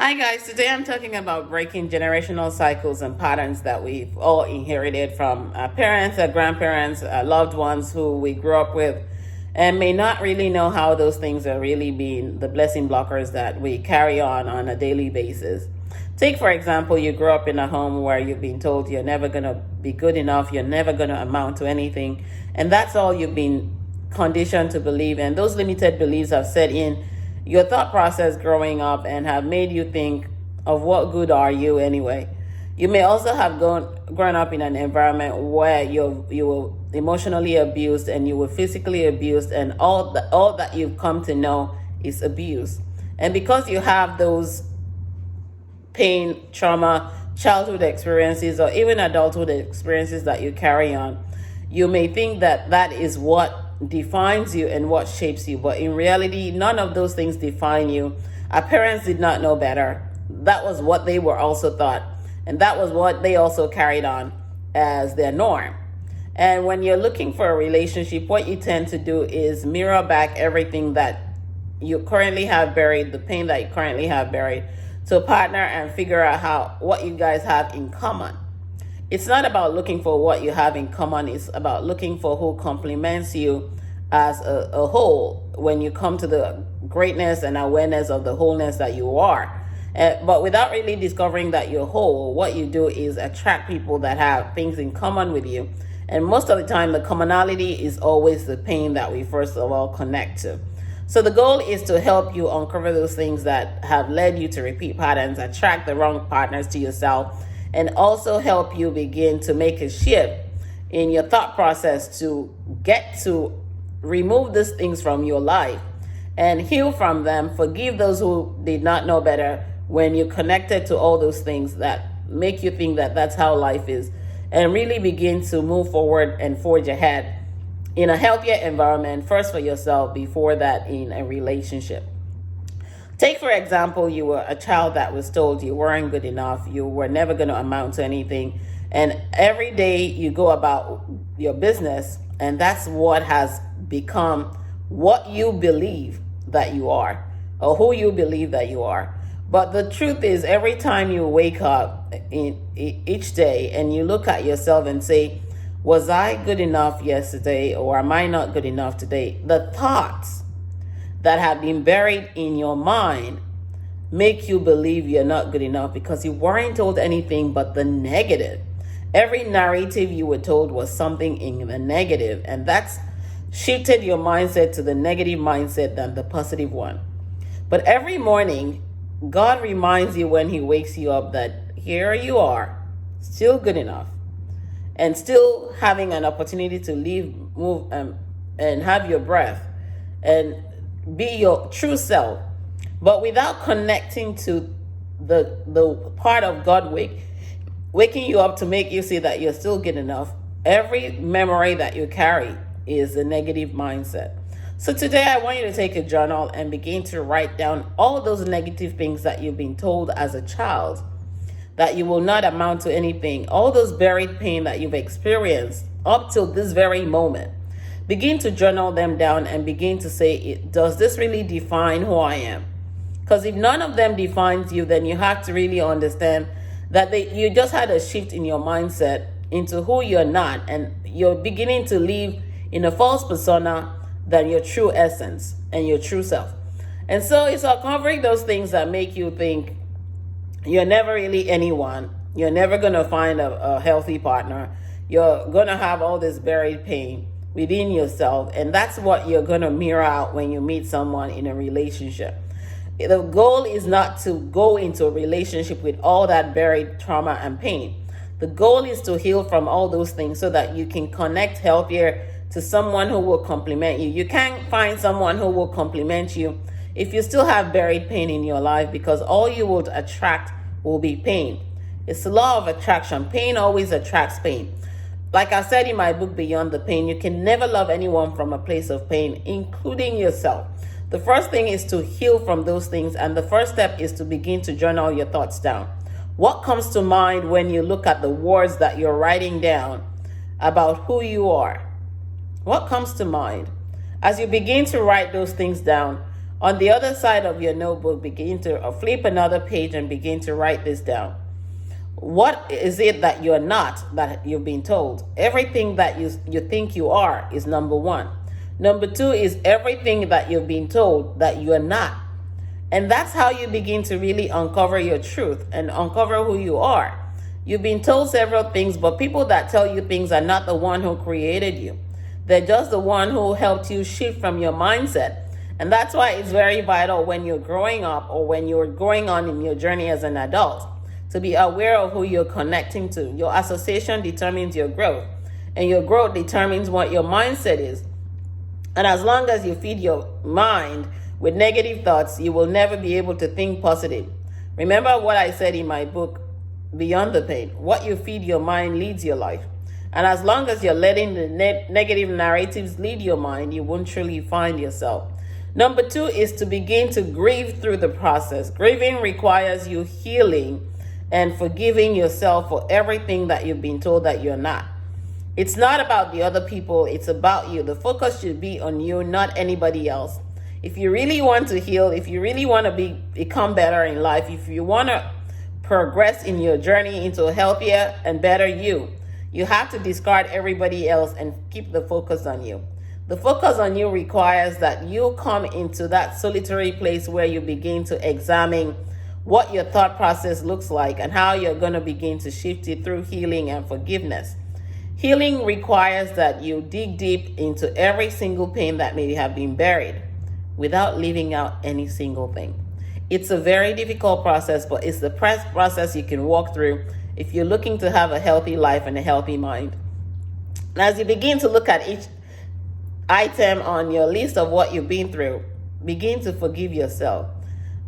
Hi guys, today I'm talking about breaking generational cycles and patterns that we've all inherited from our parents, our grandparents, our loved ones who we grew up with, and may not really know how those things are really being the blessing blockers that we carry on a daily basis. Take, for example, you grew up in a home where you've been told you're never going to be good enough, you're never going to amount to anything, and that's all you've been conditioned to believe, and those limited beliefs have set in your thought process growing up and have made you think of what good are you anyway. You may also have grown up in an environment where you were emotionally abused and you were physically abused, and all that you've come to know is abuse. And because you have those pain, trauma, childhood experiences, or even adulthood experiences that you carry on, you may think that that is what defines you and what shapes you, but in reality none of those things define you. Our parents did not know better. That was what they were also taught, and that was what they also carried on as their norm. And when you're looking for a relationship, what you tend to do is mirror back everything that you currently have buried, the pain that you currently have buried, to a partner and figure out what you guys have in common. It's not about looking for what you have in common. It's about looking for who complements you as a whole when you come to the greatness and awareness of the wholeness that you are. But without really discovering that you're whole, what you do is attract people that have things in common with you. And most of the time, the commonality is always the pain that we first of all connect to. So the goal is to help you uncover those things that have led you to repeat patterns, attract the wrong partners to yourself, and also help you begin to make a shift in your thought process to get to remove these things from your life and heal from them. Forgive those who did not know better when you're connected to all those things that make you think that that's how life is, and really begin to move forward and forge ahead in a healthier environment, first for yourself, before that in a relationship. Take, for example, you were a child that was told you weren't good enough, you were never going to amount to anything, and every day you go about your business, and that's what has become what you believe that you are, or who you believe that you are. But the truth is, every time you wake up each day and you look at yourself and say, was I good enough yesterday, or am I not good enough today? The thoughts that have been buried in your mind make you believe you're not good enough because you weren't told anything but the negative. Every narrative you were told was something in the negative, and that's shifted your mindset to the negative mindset than the positive one. But every morning, God reminds you when he wakes you up that here you are, still good enough, and still having an opportunity to live, move, and have your breath, and be your true self. But without connecting to the part of God waking you up to make you see that you're still good enough, every memory that you carry is a negative mindset. So today I want you to take a journal and begin to write down all those negative things that you've been told as a child, that you will not amount to anything, all those buried pain that you've experienced up till this very moment. Begin to journal them down and begin to say, does this really define who I am? Because if none of them defines you, then you have to really understand that you just had a shift in your mindset into who you're not, and you're beginning to live in a false persona than your true essence and your true self. And so it's uncovering those things that make you think you're never really anyone, you're never going to find a healthy partner, you're going to have all this buried pain within yourself, and that's what you're going to mirror out when you meet someone in a relationship. The goal is not to go into a relationship with all that buried trauma and pain. The goal is to heal from all those things so that you can connect healthier to someone who will complement you. You can't find someone who will complement you if you still have buried pain in your life, because all you will attract will be pain. It's the law of attraction. Pain always attracts pain. Like I said in my book, Beyond the Pain, you can never love anyone from a place of pain, including yourself. The first thing is to heal from those things, and the first step is to begin to journal your thoughts down. What comes to mind when you look at the words that you're writing down about who you are? What comes to mind? As you begin to write those things down, On the other side of your notebook, begin to flip another page and begin to write this down. What is it that you're not, that you've been told? Everything that you think you are is number one. Number two is everything that you've been told that you're not. And that's how you begin to really uncover your truth and uncover who you are. You've been told several things, but people that tell you things are not the one who created you. They're just the one who helped you shift from your mindset. And that's why it's very vital when you're growing up or when you're going on in your journey as an adult to be aware of who you're connecting to. Your association determines your growth, and your growth determines what your mindset is. And as long as you feed your mind with negative thoughts, you will never be able to think positive. Remember what I said in my book, Beyond the Pain. What you feed your mind leads your life. And as long as you're letting the negative narratives lead your mind, you won't truly find yourself. Number two is to begin to grieve through the process. Grieving requires you healing and forgiving yourself for everything that you've been told that you're not. It's not about the other people, it's about you. The focus should be on you, not anybody else. If you really want to heal, if you really want to become better in life, if you want to progress in your journey into a healthier and better you have to discard everybody else and keep the focus on you. The focus on you requires that you come into that solitary place where you begin to examine what your thought process looks like and how you're going to begin to shift it through healing and forgiveness. Healing requires that you dig deep into every single pain that may have been buried without leaving out any single thing. It's a very difficult process, but it's the process you can walk through if you're looking to have a healthy life and a healthy mind. And as you begin to look at each item on your list of what you've been through, begin to forgive yourself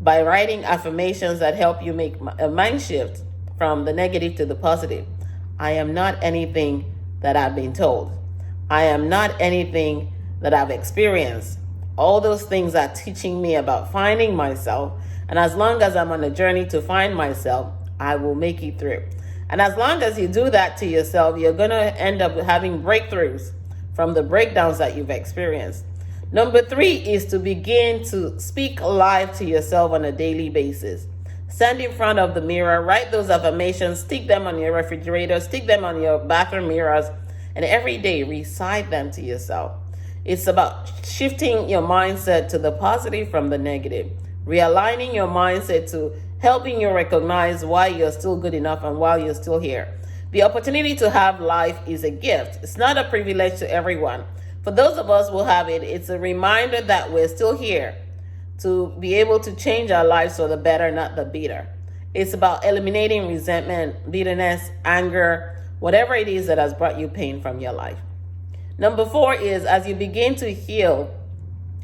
by writing affirmations that help you make a mind shift from the negative to the positive. I am not anything that I've been told. I am not anything that I've experienced. All those things are teaching me about finding myself. And as long as I'm on a journey to find myself, I will make it through. And as long as you do that to yourself, you're going to end up having breakthroughs from the breakdowns that you've experienced. Number three is to begin to speak life to yourself on a daily basis. Stand in front of the mirror, write those affirmations, stick them on your refrigerator, stick them on your bathroom mirrors, and every day recite them to yourself. It's about shifting your mindset to the positive from the negative, realigning your mindset to helping you recognize why you're still good enough and why you're still here. The opportunity to have life is a gift. It's not a privilege to everyone. For those of us who have it, it's a reminder that we're still here to be able to change our lives for the better, not the bitter. It's about eliminating resentment, bitterness, anger, whatever it is that has brought you pain from your life. Number four is, as you begin to heal,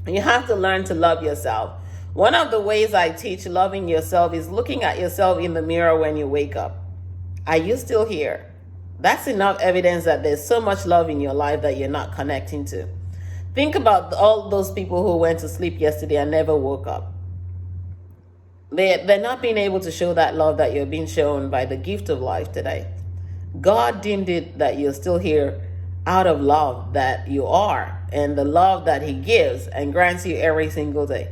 you have to learn to love yourself. One of the ways I teach loving yourself is looking at yourself in the mirror when you wake up. Are you still here? That's enough evidence that there's so much love in your life that you're not connecting to. Think about all those people who went to sleep yesterday and never woke up. They're not being able to show that love that you're being shown by the gift of life today. God deemed it that you're still here out of love that you are and the love that He gives and grants you every single day.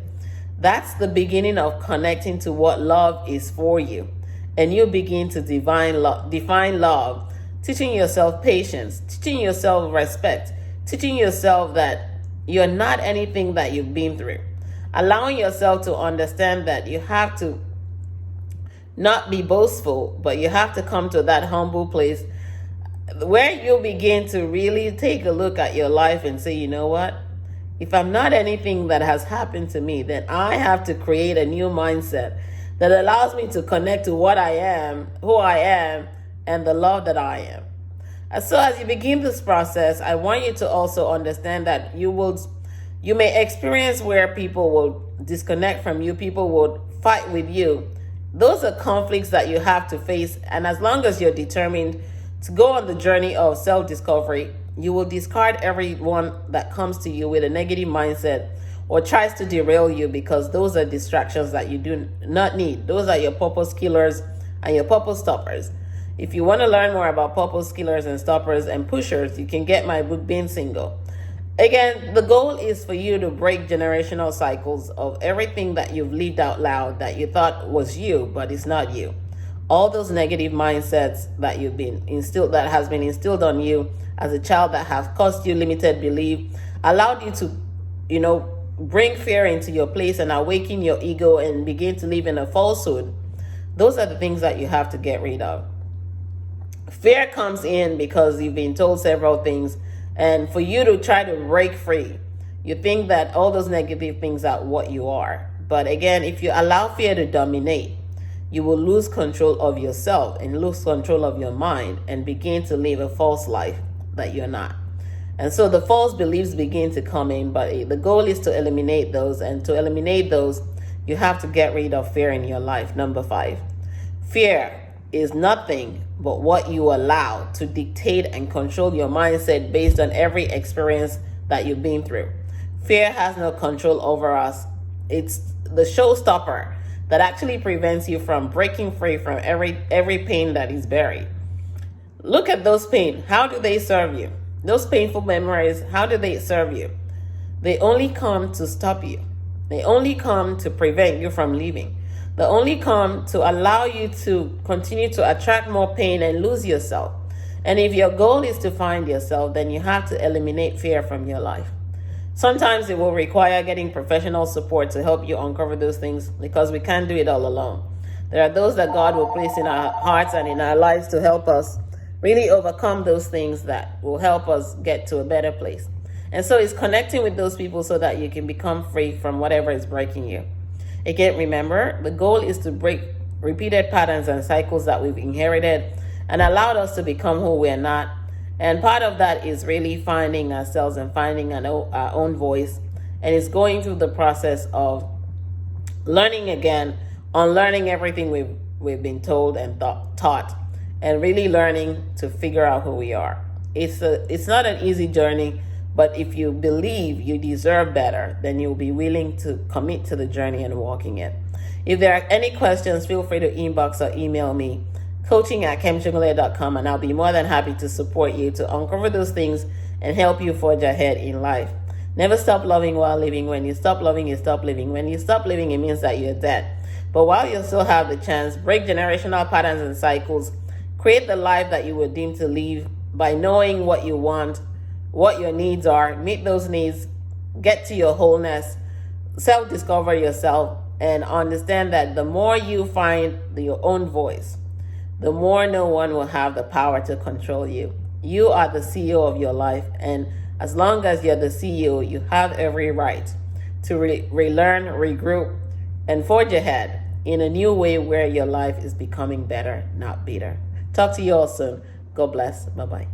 That's the beginning of connecting to what love is for you. And you begin to define love, teaching yourself patience, teaching yourself respect, teaching yourself that you're not anything that you've been through. Allowing yourself to understand that you have to not be boastful, but you have to come to that humble place where you begin to really take a look at your life and say, you know what? If I'm not anything that has happened to me, then I have to create a new mindset that allows me to connect to what I am, who I am, and the love that I am. And so as you begin this process, I want you to also understand that you may experience where people will disconnect from you, people will fight with you. Those are conflicts that you have to face. And as long as you're determined to go on the journey of self-discovery, you will discard everyone that comes to you with a negative mindset or tries to derail you, because those are distractions that you do not need. Those are your purpose killers and your purpose stoppers. If you want to learn more about purpose killers and stoppers and pushers, you can get my book, Being Single. Again, the goal is for you to break generational cycles of everything that you've lived out loud that you thought was you, but it's not you. All those negative mindsets that you've been instilled, that has been instilled on you as a child, that have caused you limited belief, allowed you to, bring fear into your place and awaken your ego and begin to live in a falsehood. Those are the things that you have to get rid of. Fear comes in because you've been told several things, and for you to try to break free, you think that all those negative things are what you are. But again, if you allow fear to dominate, you will lose control of yourself and lose control of your mind and begin to live a false life that you're not. And so the false beliefs begin to come in, but the goal is to eliminate those. And to eliminate those, you have to get rid of fear in your life. Number 5, fear is nothing but what you allow to dictate and control your mindset based on every experience that you've been through. Fear has no control over us. It's the showstopper that actually prevents you from breaking free from every pain that is buried. Look at those pain. How do they serve you? Those painful memories, how do they serve you? They only come to stop you. They only come to prevent you from leaving. They only come to allow you to continue to attract more pain and lose yourself. And if your goal is to find yourself, then you have to eliminate fear from your life. Sometimes it will require getting professional support to help you uncover those things, because we can't do it all alone. There are those that God will place in our hearts and in our lives to help us really overcome those things that will help us get to a better place. And so it's connecting with those people so that you can become free from whatever is breaking you. Again, remember, the goal is to break repeated patterns and cycles that we've inherited and allowed us to become who we're not. And part of that is really finding ourselves and finding our own voice. And it's going through the process of learning again, unlearning everything we've been told and taught, and really learning to figure out who we are. It's not an easy journey, but if you believe you deserve better, then you'll be willing to commit to the journey and walking it. If there are any questions, feel free to inbox or email me, coaching@kemisogunle.com, and I'll be more than happy to support you to uncover those things and help you forge ahead in life. Never stop loving while living. When you stop loving, you stop living. When you stop living, it means that you're dead. But while you still have the chance, break generational patterns and cycles. Create the life that you were deemed to live by knowing what you want, what your needs are, meet those needs, get to your wholeness, self-discover yourself, and understand that the more you find your own voice, the more no one will have the power to control you. You are the CEO of your life, and as long as you're the CEO, you have every right to relearn, regroup, and forge ahead in a new way where your life is becoming better, not bitter. Talk to you all soon. God bless. Bye-bye.